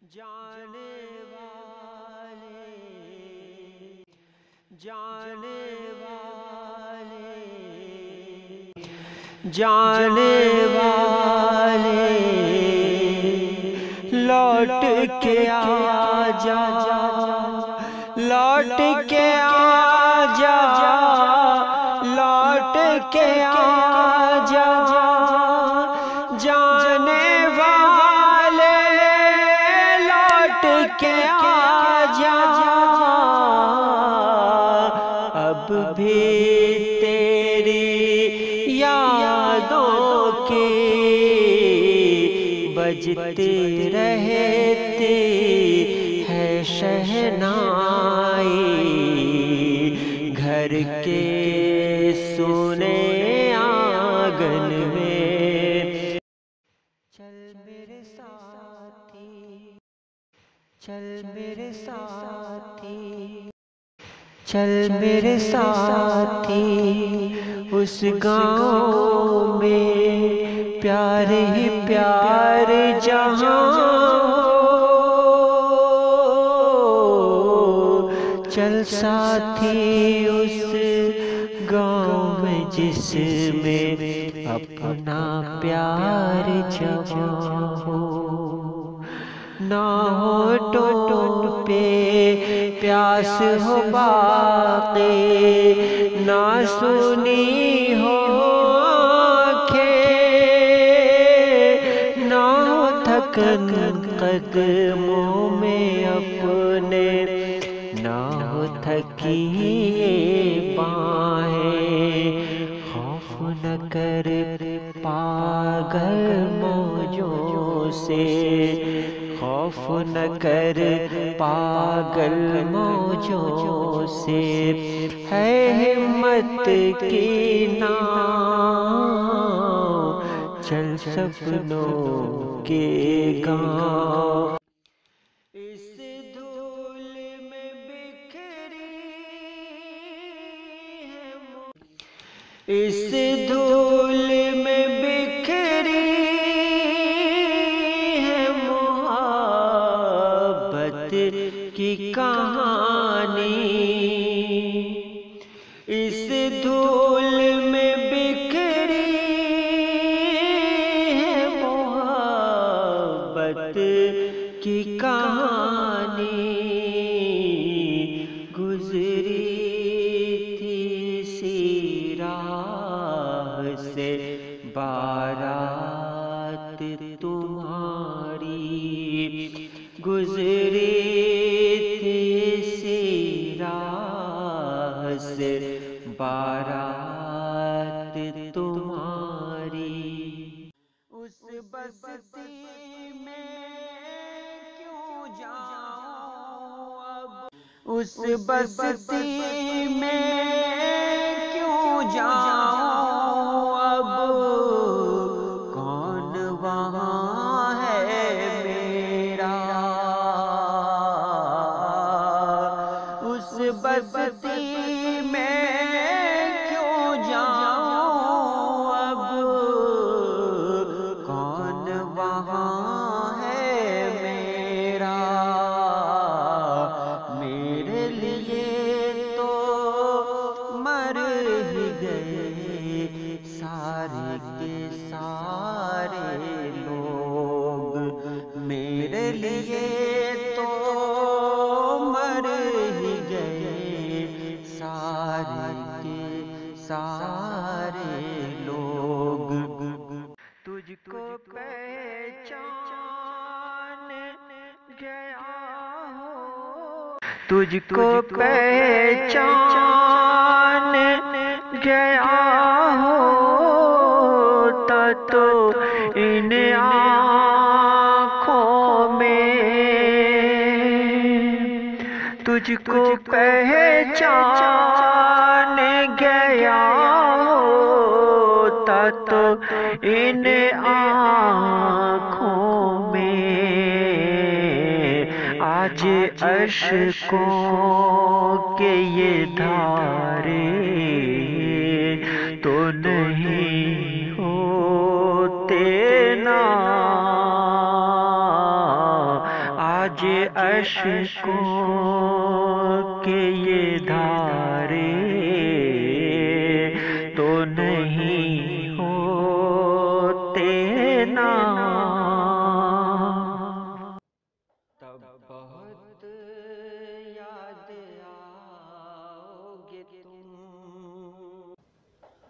جانے والے جانے والے جانے والے لوٹ کے آ جا لوٹ کے آ جا لوٹ کے آ جا جانے والے لوٹ کے آ جا اب بھی تیری یادوں کی بجتی رہتی ہے شہنائی گھر کے سونے آنگن میں چل میرے ساتھی چل میرے ساتھی چل میرے ساتھی اس گاؤں میں پیار ہی پیار جہاں چل ساتھی اس گاؤں میں جس میں اپنا پیار جوان ہو نہ ہونٹوں پہ پیاس ہو باقی نہ سنی ہو آنکھیں نہ ہو تھکن قدموں میں اپنے نہ ہو تھکی بانہیں خوف نہ کر پاگل موجوں سے خوف نہ کر پاگل موجوں سے ہے ہمت کی ناؤ چل سپنوں کے گاؤں اس دھول میں بکھری ہے اس دھول میں بکھری کی کہانی اس دھول میں بکھری ہے محبت کی کہانی گزری تھی سی راہ سے بارات تمہاری گزری بارات تمہاری اس بستی میں کیوں جاؤں اب اس بستی میں کیوں جاؤں اب کون وہاں ہے میرا اس بستی میں سارے کے سارے لوگ میرے لیے تو مر ہی گئے سارے کے سارے لوگ تجھ کو پہچان گیا ہو تجھ کو پہچان گیا تو ان آنکھوں میں تجھ کو پہچان گیا ہوتا تو ان آنکھوں میں آج اشکوں کے یہ دھارے تو نہیں ہوتے نا آج اشکوں کے یہ دھارے تو نہیں ہوتے نا، تب بہت یاد آؤ گے تم،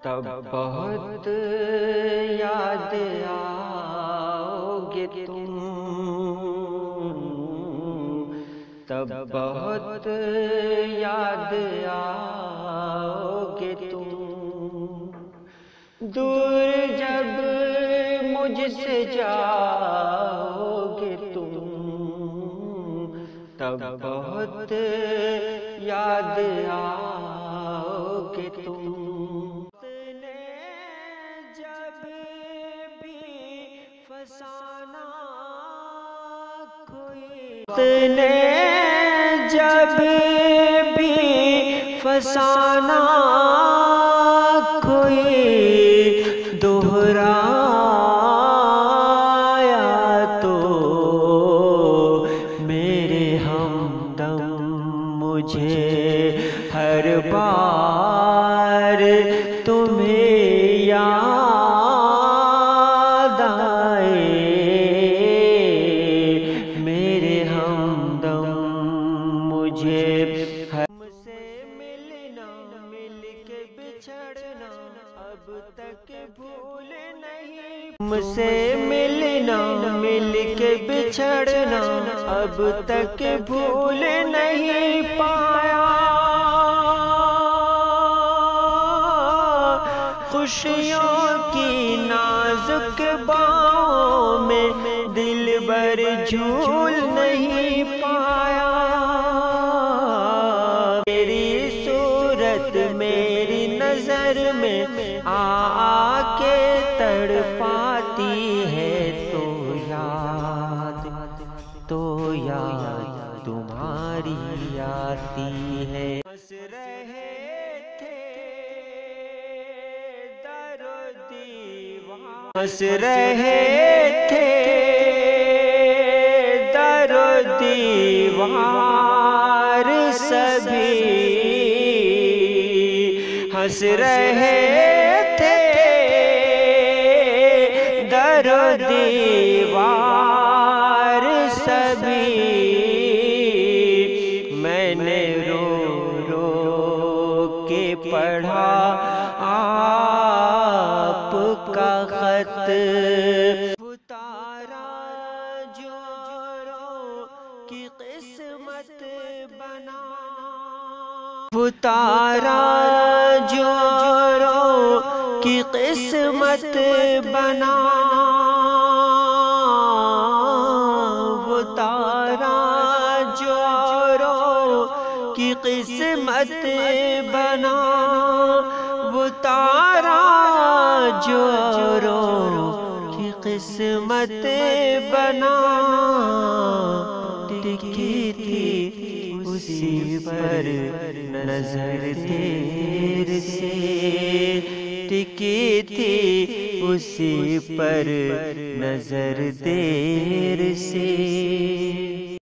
تب بہت یاد آؤ گے تم، تب بہت یاد آؤ گے تم، دور جب مجھ سے جاؤ گے تم، تب بہت یاد آؤ گے تم، جب بھی فسانہ کوئی نے جب بھی فسانہ کوئی دہرایا تو میرے ہمدم مجھے ہر بار تمہیں یاد آئے، میرے ہمدم مجھے ہم سے ملنا مل کے بچھڑنا اب تک بھول نہیں، ہم سے ملنا مل کے بچھڑنا اب تک بھول نہیں پایا، خوشیوں کی نازک باہوں میں دلبر جھول نہیں پایا، میری صورت میری نظر میں آ کے تڑپاتی ہے، تو یاد تمہاری آتی ہے، ہنس رہے تھے در و دیوار، ہنس رہے تھے در و دیوار سبھی، ہنس رہے تھے در و دیوار سبھی، میں نے رو رو کے پڑھا آپ کا خط، وہ تارا جو اوروں کی قسمت بنا، وہ تارا جو اوروں کی قسمت بنا، وہ تارا جو اوروں کی قسمت بنا، وہ تارا جو اوروں کی قسمت بنا، ٹکی تھی اسی پر نظر دیر سے، ٹکی تھی اسی پر نظر دیر سے،